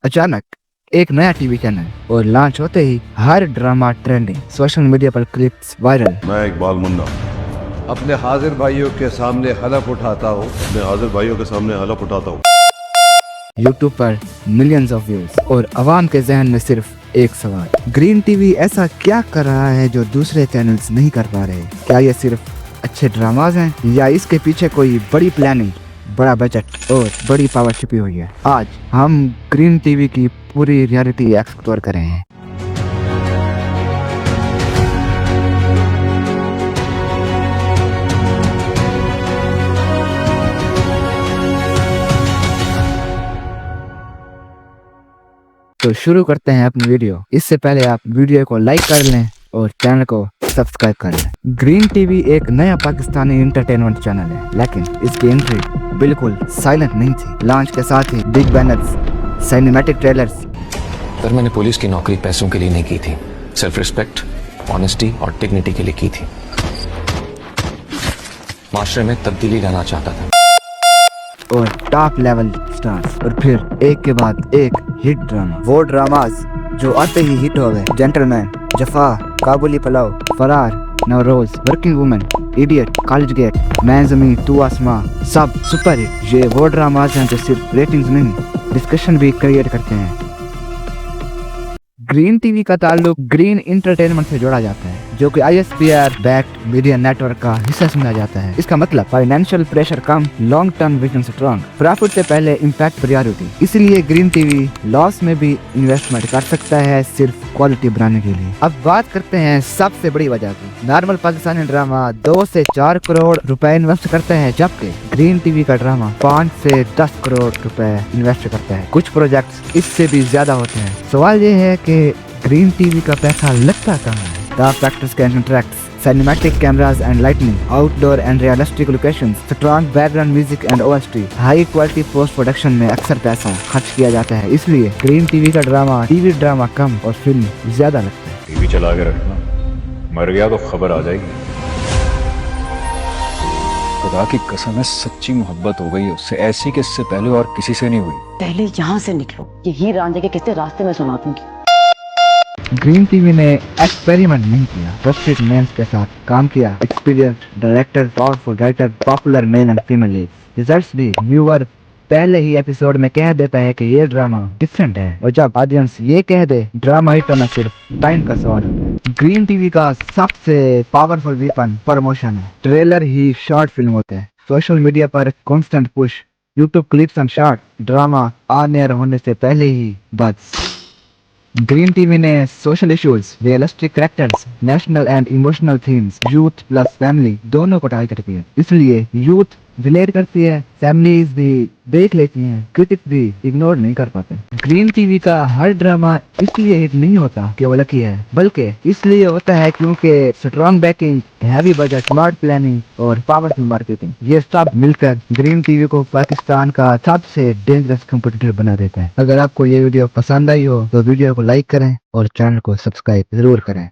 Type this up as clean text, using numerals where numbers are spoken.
अचानक एक नया टीवी चैनल और लॉन्च होते ही हर ड्रामा ट्रेंडिंग, सोशल मीडिया पर क्लिप्स वायरल। मैं इकबाल मुन्ना अपने हाजिर भाइयों के सामने हलफ उठाता हूँ यूट्यूब पर मिलियंस ऑफ व्यूज और अवाम के जहन में सिर्फ एक सवाल, ग्रीन टीवी ऐसा क्या कर रहा है जो दूसरे चैनल्स नहीं कर पा रहे? क्या ये सिर्फ अच्छे ड्रामाज हैं या इसके पीछे कोई बड़ी प्लानिंग, बड़ा बजट और बड़ी पावर छिपी हुई है? आज हम ग्रीन टीवी की पूरी रियलिटी एक्सप्लोर करेंगे। तो शुरू करते हैं अपनी वीडियो। इससे पहले आप वीडियो को लाइक कर लें और चैनल को सब्सक्राइब कर लें। ग्रीन टीवी एक नया पाकिस्तानी एंटरटेनमेंट चैनल है, लेकिन इसकी एंट्री बिल्कुल साइलेंट नहीं थी। लॉन्च के साथ ही बिग बैनर्स, सिनेमैटिक ट्रेलर्स। पर मैंने पुलिस की नौकरी पैसों के लिए नहीं की थी, सेल्फ रिस्पेक्ट, ऑनेस्टी और डिग्निटी के लिए की थी। माशरे में तब्दीली लाना चाहता था और टॉप लेवल स्टार्स, और फिर एक के बाद एक हिट ड्रामा। वो ड्रामास जो आते ही हिट हो गए, gentleman, जफा, Kabuli Pulao, Farar, Nauroz, Working Women, Idiot, College Gate, Main Zameen तू आसमां, सब सुपर हिट। ये वो ड्रामास हैं जो सिर्फ रेटिंग्स नहीं, डिस्कशन भी क्रिएट करते हैं। ग्रीन टीवी का ताल्लुक ग्रीन एंटरटेनमेंट से जोड़ा जाता है, जो कि ISPR बैक्ड मीडिया नेटवर्क का हिस्सा समझा जाता है। इसका मतलब फाइनेंशियल प्रेशर कम, long term vision strong, profit से पहले इम्पैक्ट प्रायोरिटी। इसलिए ग्रीन टीवी लॉस में भी इन्वेस्टमेंट कर सकता है सिर्फ क्वालिटी बनाने के लिए। अब बात करते हैं सबसे बड़ी वजह की। नॉर्मल पाकिस्तानी ड्रामा 2 से 4 करोड़ रुपए इन्वेस्ट करता है, जबकि ग्रीन टीवी का ड्रामा 5 से 10 करोड़ रुपए इन्वेस्ट करता है। कुछ प्रोजेक्ट्स इससे भी ज्यादा होते हैं। सवाल ये है कि ग्रीन टीवी का पैसा लगता कहाँ है? Top factors can interact, cinematic cameras and lighting, outdoor and realistic locations, strong background music and OST, high quality post production में अक्सर पैसा खर्च किया जाता है। इसलिए ग्रीन टीवी का टीवी ड्रामा कम और फिल्म ज्यादा लगता है। टीवी चला के रखना, मर गया तो खबर आ जाएगी। खुदा की कसम है, सच्ची मोहब्बत हो गई उससे, ऐसी कि इससे पहले और किसी से नहीं हुई। पहले यहाँ से निकलो, ये हीर रांझे के किस्से रास्ते में सुना दूंगी। ग्रीन टीवी ने एक्सपेरिमेंट नहीं किया, ट्रस्टेड नेम्स के साथ काम किया, experienced director, powerful writer, popular male and female leads. Results भी व्यूअर पहले ही एपिसोड में कह देता है कि ये ड्रामा डिफरेंट है, और जब ऑडियंस ये कह दे, ड्रामा हिट होना सिर्फ टाइम का सवाल है। ग्रीन टीवी का सबसे पावरफुल वेपन प्रमोशन है। ट्रेलर ही शॉर्ट फिल्म होते हैं, सोशल मीडिया पर constant push, YouTube clips and short, drama on air होने से पहले ही बज़। ग्रीन टीवी ने social issues, realistic characters, national and emotional themes, youth plus family दोनों को टारगेट करती है। इसलिए यूथ रिलेट करती है, फैमिलीज भी देख लेती हैं, क्रिटिक्स भी इग्नोर नहीं कर पाते। ग्रीन टीवी का हर ड्रामा इसलिए हिट नहीं होता कि वो लकी है, बल्कि इसलिए होता है क्योंकि strong banking, heavy budget, smart planning और पावरफुल मार्केटिंग, ये सब मिलकर ग्रीन टीवी को पाकिस्तान का सबसे डेंजरस कंपटीटर बना देता है। अगर आपको ये वीडियो पसंद आई हो तो वीडियो को लाइक करें और चैनल को सब्सक्राइब जरूर करें।